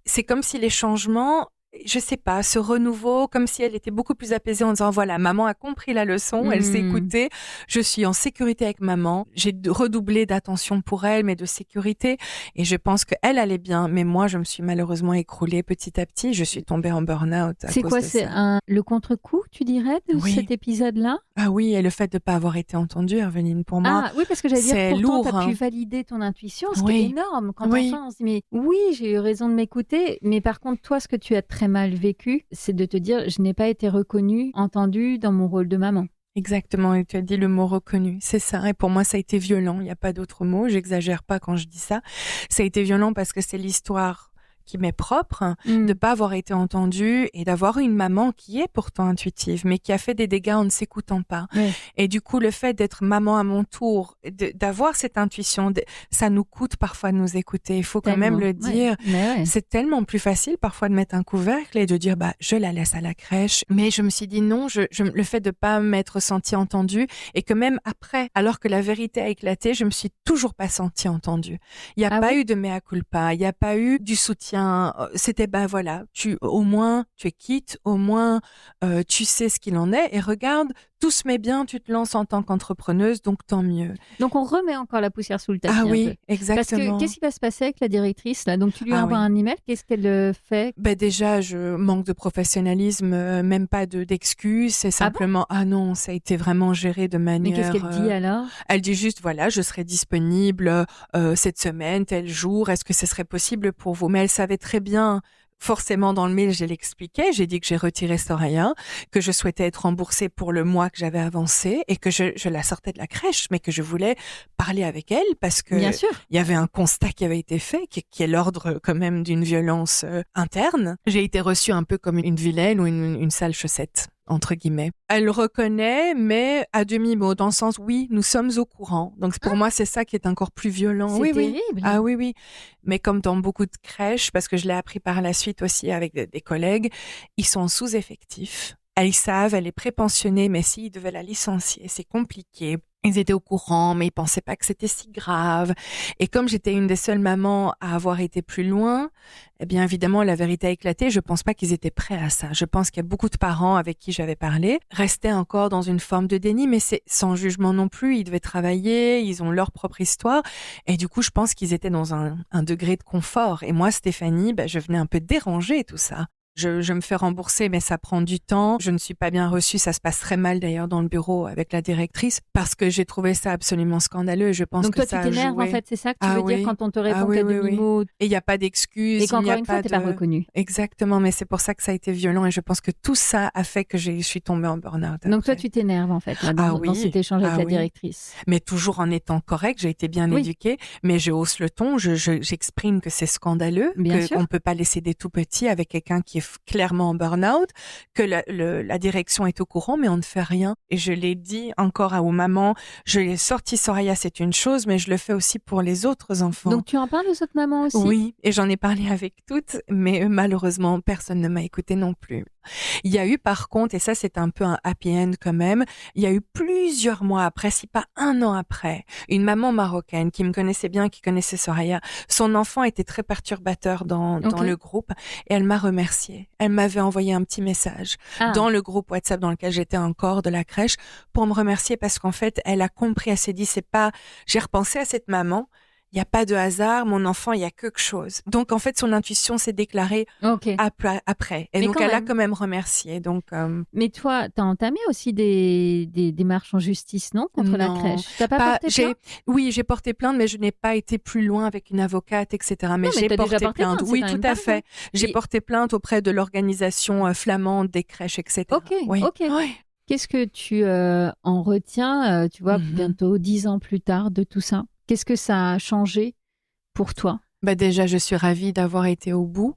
C'est comme si les changements, je sais pas, ce renouveau, comme si elle était beaucoup plus apaisée en disant voilà, maman a compris la leçon, elle s'est écoutée, je suis en sécurité avec maman, j'ai redoublé d'attention pour elle, mais de sécurité, et je pense qu'elle allait bien, mais moi je me suis malheureusement écroulée petit à petit, je suis tombée en burn-out. C'est quoi, c'est le contre-coup, tu dirais, de cet épisode-là? Ah oui, et le fait de ne pas avoir été entendue, Herveline, pour moi, ah oui, parce que j'allais dire, pourtant, tu as pu valider ton intuition, ce qui est énorme. Quand enfin, on se dit, mais oui, j'ai eu raison de m'écouter, mais par contre, toi, ce que tu as très mal vécu, c'est de te dire, je n'ai pas été reconnue, entendue dans mon rôle de maman. Exactement, et tu as dit le mot reconnu, c'est ça. Et pour moi, ça a été violent, il n'y a pas d'autre mot, j'exagère pas quand je dis ça. Ça a été violent parce que c'est l'histoire qui m'est propre, de pas avoir été entendue et d'avoir une maman qui est pourtant intuitive, mais qui a fait des dégâts en ne s'écoutant pas. Et du coup, le fait d'être maman à mon tour, d'avoir cette intuition, ça nous coûte parfois de nous écouter. Il faut quand même le dire. C'est tellement plus facile parfois de mettre un couvercle et de dire, je la laisse à la crèche. Mais je me suis dit non, le fait de pas m'être sentie entendue et que même après, alors que la vérité a éclaté, je me suis toujours pas sentie entendue. Il n'y a pas eu de mea culpa, il n'y a pas eu du soutien. C'était au moins tu es quitte, au moins tu sais ce qu'il en est et regarde tout se met bien, tu te lances en tant qu'entrepreneuse, donc tant mieux. Donc, on remet encore la poussière sous le tapis. Ah un oui, peu. exactement. Parce que qu'est-ce qui va se passer avec la directrice là? Donc, tu lui Ah envoies oui. un email. Qu'est-ce qu'elle fait? Ben déjà, je manque de professionnalisme, même pas d'excuses. C'est simplement, non, ça a été vraiment géré de Mais manière... qu'est-ce qu'elle dit alors? Elle dit juste, voilà, je serai disponible cette semaine, tel jour. Est-ce que ce serait possible pour vous? Mais elle savait très bien... Forcément, dans le mail, je l'expliquais. J'ai dit que j'ai retiré Soraya, que je souhaitais être remboursée pour le mois que j'avais avancé et que je la sortais de la crèche, mais que je voulais parler avec elle parce que Bien sûr. il y avait un constat qui avait été fait, qui est l'ordre quand même d'une violence interne. J'ai été reçue un peu comme une vilaine ou une sale chaussette, entre guillemets. Elle reconnaît, mais à demi-mot, dans le sens, oui, nous sommes au courant. Donc pour moi, c'est ça qui est encore plus violent. C'est Oui, oui. terrible. Ah oui, oui. Mais comme dans beaucoup de crèches, parce que je l'ai appris par la suite aussi avec des collègues, ils sont sous-effectifs. Ils savent, elle est prépensionnée, mais s'ils devaient la licencier, c'est compliqué. Ils étaient au courant, mais ils pensaient pas que c'était si grave. Et comme j'étais une des seules mamans à avoir été plus loin, eh bien évidemment la vérité a éclaté. Je pense pas qu'ils étaient prêts à ça. Je pense qu'il y a beaucoup de parents avec qui j'avais parlé restaient encore dans une forme de déni, mais c'est sans jugement non plus. Ils devaient travailler, ils ont leur propre histoire, et du coup je pense qu'ils étaient dans un degré de confort. Et moi, Stéphanie, je venais un peu déranger tout ça. Je me fais rembourser, mais ça prend du temps. Je ne suis pas bien reçue. Ça se passe très mal d'ailleurs dans le bureau avec la directrice parce que j'ai trouvé ça absolument scandaleux. Je pense Donc que toi, ça tu t'énerves joué. en fait, c'est ça que tu Ah veux oui. dire quand on te répond Ah oui, qu'à oui, demi-mot. Et il n'y a pas d'excuses. Et qu'encore il n'y a une fois, pas t'es pas de- reconnu. Exactement, mais c'est pour ça que ça a été violent et je pense que tout ça a fait que je suis tombée en burn-out. Donc toi, après. tu t'énerves en fait là, dans, Ah dans oui. cet échange avec Ah la oui. directrice. Mais toujours en étant correcte, j'ai été bien Oui. éduquée, mais je hausse le ton, j'exprime que c'est scandaleux, Bien sûr. qu'on ne peut pas laisser des tout petits avec quelqu'un qui est clairement en burn-out, que la direction est au courant, mais on ne fait rien. Et je l'ai dit encore aux mamans, je l'ai sorti Soraya, c'est une chose, mais je le fais aussi pour les autres enfants. Donc tu en parles aux autres mamans aussi? Oui, et j'en ai parlé avec toutes, mais malheureusement, personne ne m'a écouté non plus. Il y a eu par contre, et ça c'est un peu un happy end quand même, il y a eu plusieurs mois après, si pas un an après, une maman marocaine qui me connaissait bien, qui connaissait Soraya, son enfant était très perturbateur dans Ok. le groupe et elle m'a remerciée. Elle m'avait envoyé un petit message Ah. dans le groupe WhatsApp dans lequel j'étais encore de la crèche pour me remercier parce qu'en fait, elle a compris, elle s'est dit, j'ai repensé à cette maman, il n'y a pas de hasard, mon enfant, il y a quelque chose. Donc, en fait, son intuition s'est déclarée Ok. après. Et Mais donc, quand elle a même. quand même remercié. Donc, Mais toi, t'as entamé aussi des démarches en justice, non? Contre la Non. crèche. T'as pas porté plainte? Oui, j'ai porté plainte, mais je n'ai pas été plus loin avec une avocate, etc. Mais Non, mais j'ai t'as déjà porté porté plainte, c'est Oui, quand tout même à pas fait. mal. J'ai Et- porté plainte auprès de l'organisation flamande des crèches, etc. Ok, Oui. ok. Oui. Qu'est-ce que tu en retiens, tu vois, Mhm. bientôt 10 ans plus tard de tout ça? Qu'est-ce que ça a changé pour toi? Déjà, je suis ravie d'avoir été au bout.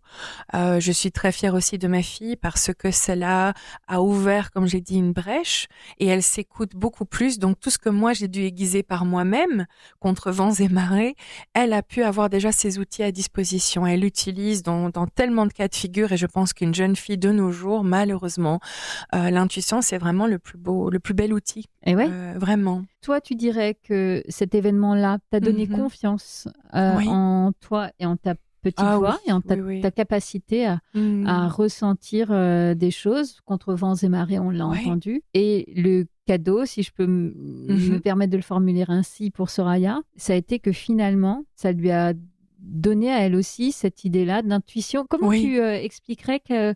Je suis très fière aussi de ma fille parce que cela a ouvert, comme j'ai dit, une brèche et elle s'écoute beaucoup plus. Donc, tout ce que moi, j'ai dû aiguiser par moi-même contre vents et marées, elle a pu avoir déjà ses outils à disposition. Elle l'utilise dans tellement de cas de figure et je pense qu'une jeune fille de nos jours, malheureusement, l'intuition, c'est vraiment le plus bel outil. Et ouais. Vraiment. Toi, tu dirais que cet événement-là t'a donné Mhm. confiance Oui. en toi et en ta petite Ah voix oui, et en ta, oui, oui. ta capacité à Mhm. ressentir des choses contre vents et marées, on l'a Ouais. entendu. Et le cadeau, si je peux me permettre de le formuler ainsi pour Soraya, ça a été que finalement, ça lui a donné à elle aussi cette idée-là d'intuition. Comment Oui. tu expliquerais que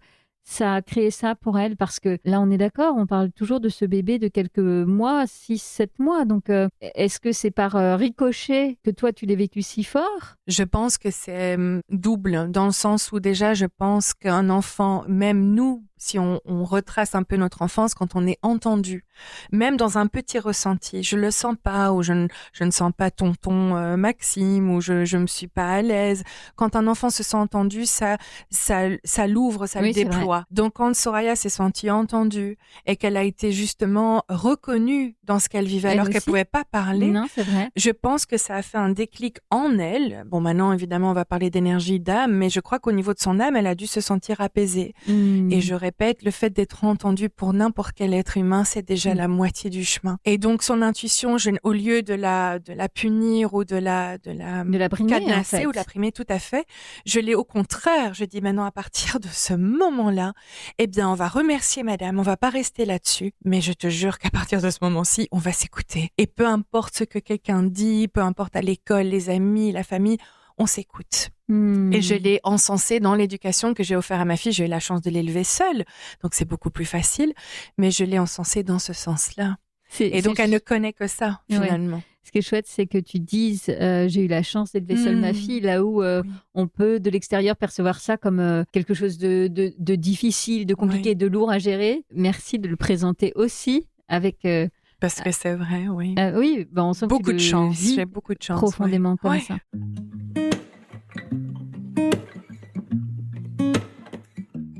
ça a créé ça pour elle? Parce que là, on est d'accord, on parle toujours de ce bébé de quelques mois, 6, 7 mois. Donc, est-ce que c'est par ricochet que toi, tu l'as vécu si fort? Je pense que c'est double, dans le sens où déjà, je pense qu'un enfant, même nous, si on retrace un peu notre enfance, quand on est entendu, même dans un petit ressenti, je le sens pas, ou je ne sens pas tonton Maxime, ou je me suis pas à l'aise. Quand un enfant se sent entendu, ça l'ouvre, ça Oui, le c'est vrai. déploie. Donc quand Soraya s'est sentie entendue et qu'elle a été justement reconnue dans ce qu'elle vivait Elle alors qu'elle aussi. pouvait pas parler, Non, c'est vrai. je pense que ça a fait un déclic en elle. Bon, maintenant, évidemment, on va parler d'énergie d'âme, mais je crois qu'au niveau de son âme, elle a dû se sentir apaisée. Et j'aurais répète, le fait d'être entendu pour n'importe quel être humain, c'est déjà la moitié du chemin. Et donc, son intuition, au lieu de la punir ou de la brimer, cadenasser en fait. ou de la primer, tout à fait, je l'ai au contraire. Je dis maintenant, à partir de ce moment-là, eh bien, on va remercier madame, on va pas rester là-dessus. Mais je te jure qu'à partir de ce moment-ci, on va s'écouter. Et peu importe ce que quelqu'un dit, peu importe à l'école, les amis, la famille, on s'écoute. Et je l'ai encensé dans l'éducation que j'ai offert à ma fille. J'ai eu la chance de l'élever seule, donc c'est beaucoup plus facile. Mais je l'ai encensé dans ce sens-là. Et donc, elle ne connaît que ça, finalement. Ouais. Ce qui est chouette, c'est que tu dises j'ai eu la chance d'élever seule ma fille, là où on peut, de l'extérieur, percevoir ça comme quelque chose de difficile, de compliqué, de lourd à gérer. Merci de le présenter aussi avec... Parce que c'est vrai, oui. Oui, on sent beaucoup que de tu chance. vis J'ai beaucoup de chance. profondément comme ça.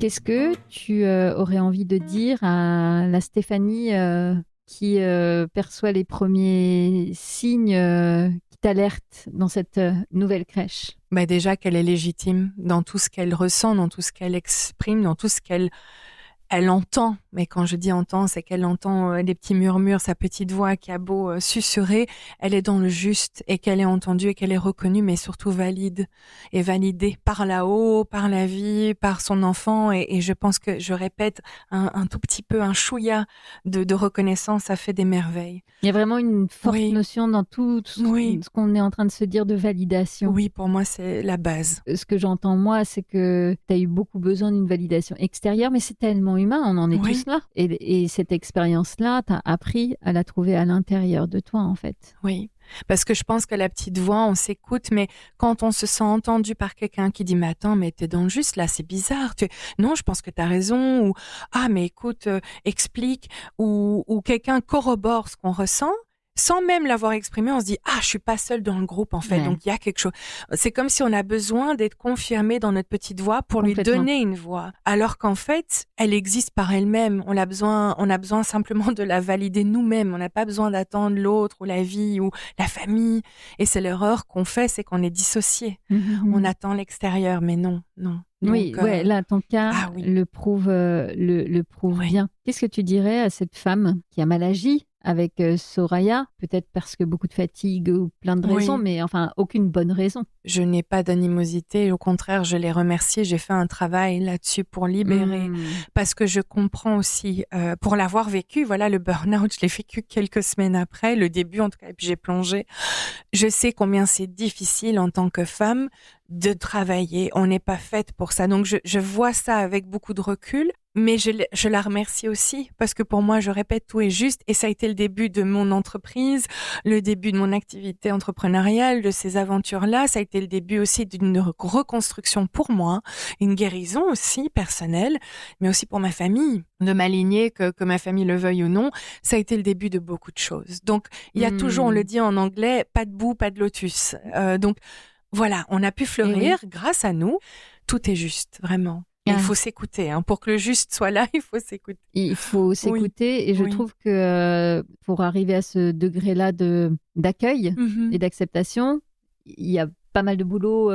Qu'est-ce que tu aurais envie de dire à la Stéphanie qui perçoit les premiers signes qui t'alertent dans cette nouvelle crèche? Déjà qu'elle est légitime dans tout ce qu'elle ressent, dans tout ce qu'elle exprime, dans tout ce qu'elle entend. Mais quand je dis entend, c'est qu'elle entend des petits murmures, sa petite voix qui a beau susurrer, elle est dans le juste et qu'elle est entendue et qu'elle est reconnue, mais surtout valide et validée par là-haut, par la vie, par son enfant. Et je pense que, je répète, un tout petit peu, un chouïa de reconnaissance, ça fait des merveilles. Il y a vraiment une forte notion dans tout ce qu'on est en train de se dire de validation. Oui, pour moi, c'est la base. Ce que j'entends, moi, c'est que tu as eu beaucoup besoin d'une validation extérieure, mais c'est tellement humain, on en est tous là. Et cette expérience-là, tu as appris à la trouver à l'intérieur de toi, en fait. Oui, parce que je pense que la petite voix, on s'écoute, mais quand on se sent entendu par quelqu'un qui dit « Mais attends, mais t'es dans le juste, là, c'est bizarre. Non, je pense que t'as raison. » Ou « Ah, mais écoute, explique. » Ou quelqu'un corrobore ce qu'on ressent. Sans même l'avoir exprimé, on se dit « Ah, je suis pas seule dans le groupe, en fait. » Donc, il y a quelque chose. C'est comme si on a besoin d'être confirmé dans notre petite voix pour lui donner une voix. Alors qu'en fait, elle existe par elle-même. On a besoin simplement de la valider nous-mêmes. On n'a pas besoin d'attendre l'autre ou la vie ou la famille. Et c'est l'erreur qu'on fait, c'est qu'on est dissocié. On attend l'extérieur, mais non. Donc, là, ton cas le prouve bien. Qu'est-ce que tu dirais à cette femme qui a mal agi avec Soraya, peut-être parce que beaucoup de fatigue ou plein de raisons, mais enfin, aucune bonne raison. Je n'ai pas d'animosité, au contraire, je l'ai remerciée, j'ai fait un travail là-dessus pour libérer, parce que je comprends aussi, pour l'avoir vécu, voilà, le burn-out, je l'ai vécu quelques semaines après, le début en tout cas, et puis j'ai plongé. Je sais combien c'est difficile en tant que femme de travailler, on n'est pas faite pour ça, donc je vois ça avec beaucoup de recul. Mais je la remercie aussi parce que pour moi, je répète, tout est juste et ça a été le début de mon entreprise, le début de mon activité entrepreneuriale, de ces aventures-là. Ça a été le début aussi d'une reconstruction pour moi, une guérison aussi personnelle, mais aussi pour ma famille, de m'aligner, que ma famille le veuille ou non. Ça a été le début de beaucoup de choses. Donc, il y a toujours, on le dit en anglais, pas de boue, pas de lotus. Donc, voilà, on a pu fleurir grâce à nous. Tout est juste, vraiment. Il faut s'écouter. Pour que le juste soit là, il faut s'écouter. Il faut s'écouter. Et je trouve que pour arriver à ce degré-là d'accueil et d'acceptation, il y a pas mal de boulot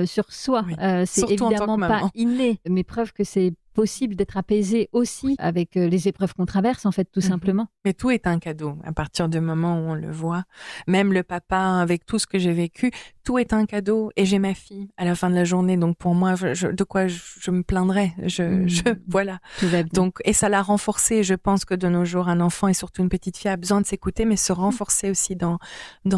sur soi. C'est surtout évidemment pas inné, mais preuve que c'est possible d'être apaisé aussi avec les épreuves qu'on traverse, en fait, tout simplement. Mais tout est un cadeau à partir du moment où on le voit. Même le papa, avec tout ce que j'ai vécu, tout est un cadeau. Et j'ai ma fille à la fin de la journée. Donc pour moi, de quoi je me plaindrais. Voilà. Donc, et ça l'a renforcé. Je pense que de nos jours, un enfant et surtout une petite fille a besoin de s'écouter, mais se renforcer aussi dans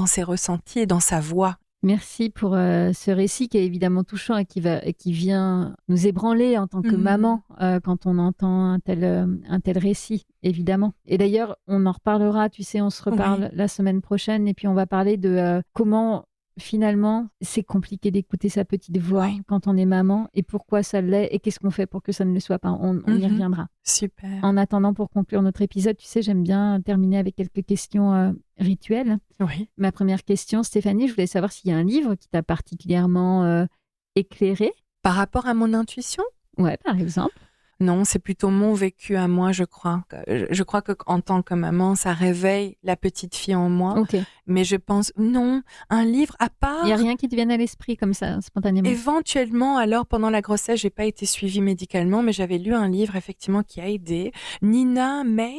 ses ressentis et dans sa voix. Merci pour ce récit qui est évidemment touchant et qui vient nous ébranler en tant que maman quand on entend un tel récit, évidemment. Et d'ailleurs, on en reparlera, tu sais, on se reparle la semaine prochaine et puis on va parler de comment finalement c'est compliqué d'écouter sa petite voix quand on est maman et pourquoi ça l'est et qu'est-ce qu'on fait pour que ça ne le soit pas. On y reviendra. Super. En attendant, pour conclure notre épisode, tu sais, j'aime bien terminer avec quelques questions rituelles. Oui. Ma première question, Stéphanie, je voulais savoir s'il y a un livre qui t'a particulièrement éclairé. Par rapport à mon intuition ? Ouais, par exemple. Non, c'est plutôt mon vécu à moi, je crois. Je crois qu'en tant que maman, ça réveille la petite fille en moi. Ok. Mais je pense, non, un livre à part. Il n'y a rien qui te vienne à l'esprit comme ça, spontanément. Éventuellement, alors pendant la grossesse, j'ai pas été suivie médicalement, mais j'avais lu un livre effectivement qui a aidé. Nina May,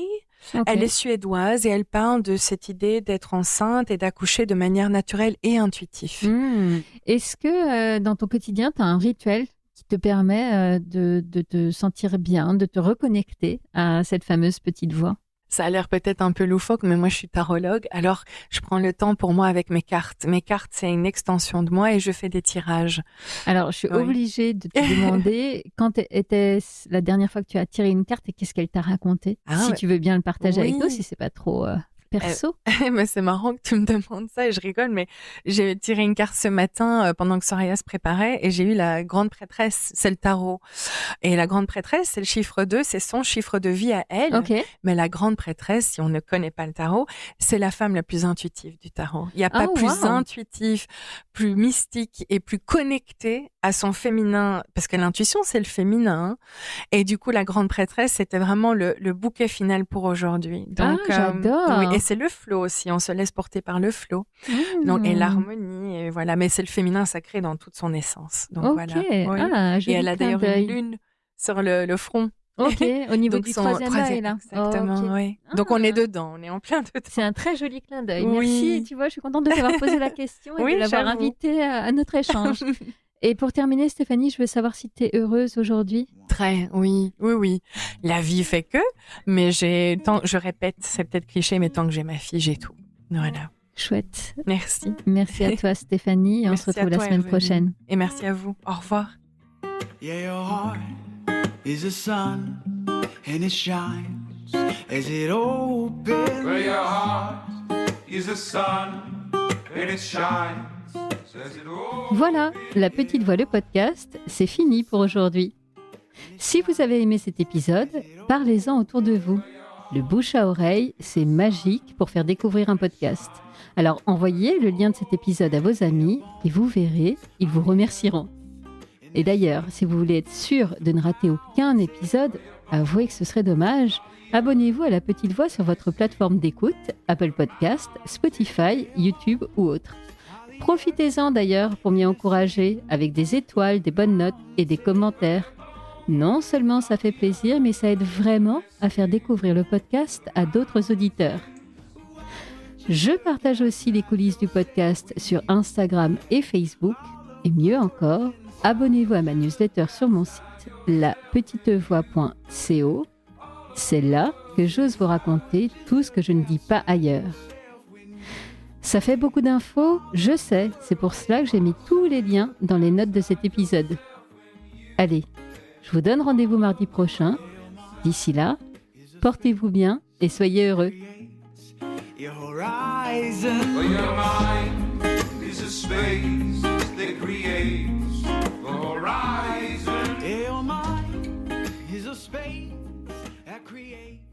Ok. elle est suédoise et elle parle de cette idée d'être enceinte et d'accoucher de manière naturelle et intuitive. Est-ce que dans ton quotidien, tu as un rituel qui te permet de te sentir bien, de te reconnecter à cette fameuse petite voix? Ça a l'air peut-être un peu loufoque, mais moi je suis tarologue, alors je prends le temps pour moi avec mes cartes. Mes cartes, c'est une extension de moi et je fais des tirages. Alors, je suis Oui. obligée de te demander quand était la dernière fois que tu as tiré une carte et qu'est-ce qu'elle t'a raconté? Ah Si ouais. tu veux bien le partager avec Oui. nous, si c'est pas trop perso. Mais c'est marrant que tu me demandes ça et je rigole, mais j'ai tiré une carte ce matin pendant que Soraya se préparait et j'ai eu la grande prêtresse, c'est le tarot. Et la grande prêtresse, c'est le chiffre 2, c'est son chiffre de vie à elle. Ok. Mais la grande prêtresse, si on ne connaît pas le tarot, c'est la femme la plus intuitive du tarot. Il n'y a pas Oh, plus wow. intuitif, plus mystique et plus connecté à son féminin, parce que l'intuition, c'est le féminin. Hein. Et du coup, la grande prêtresse, c'était vraiment le bouquet final pour aujourd'hui. Donc, j'adore. oui, et c'est le flow aussi, on se laisse porter par le flow. Donc, et l'harmonie, et voilà. Mais c'est le féminin sacré dans toute son essence. Donc, Ok. voilà. Oui. Ah, Et joli elle a clin d'ailleurs d'œil. une lune sur le front. Ok, au niveau Donc du son troisième œil, là. Exactement, Ok. oui. Donc on est Ah. dedans, on est en plein dedans. C'est un très joli clin d'œil. Oui. Merci. Tu vois, je suis contente de t'avoir posé la question et Oui, de l'avoir j'avoue. invité à notre échange. Et pour terminer, Stéphanie, je veux savoir si tu es heureuse aujourd'hui. Très, oui. La vie fait que, mais je répète, c'est peut-être cliché, mais tant que j'ai ma fille, j'ai tout. Voilà. Chouette. Merci. Merci à toi, Stéphanie. Et on se Merci à retrouve la toi, semaine Evelyne. prochaine. Et merci à vous. Au revoir. Yeah, your heart is a sun, and it shines as it opens. Where your heart is a sun and it shines as it opens. Voilà, La Petite Voix, le podcast, c'est fini pour aujourd'hui. Si vous avez aimé cet épisode, parlez-en autour de vous. Le bouche à oreille, c'est magique pour faire découvrir un podcast. Alors envoyez le lien de cet épisode à vos amis et vous verrez, ils vous remercieront. Et d'ailleurs, si vous voulez être sûr de ne rater aucun épisode, avouez que ce serait dommage, abonnez-vous à La Petite Voix sur votre plateforme d'écoute, Apple Podcast, Spotify, YouTube ou autre. Profitez-en d'ailleurs pour m'y encourager avec des étoiles, des bonnes notes et des commentaires. Non seulement ça fait plaisir, mais ça aide vraiment à faire découvrir le podcast à d'autres auditeurs. Je partage aussi les coulisses du podcast sur Instagram et Facebook. Et mieux encore, abonnez-vous à ma newsletter sur mon site lapetitevoix.co. C'est là que j'ose vous raconter tout ce que je ne dis pas ailleurs. Ça fait beaucoup d'infos, je sais, c'est pour cela que j'ai mis tous les liens dans les notes de cet épisode. Allez, je vous donne rendez-vous mardi prochain. D'ici là, portez-vous bien et soyez heureux. Your horizon. Where your mind is a space that creates the horizon. Your mind is a space that creates.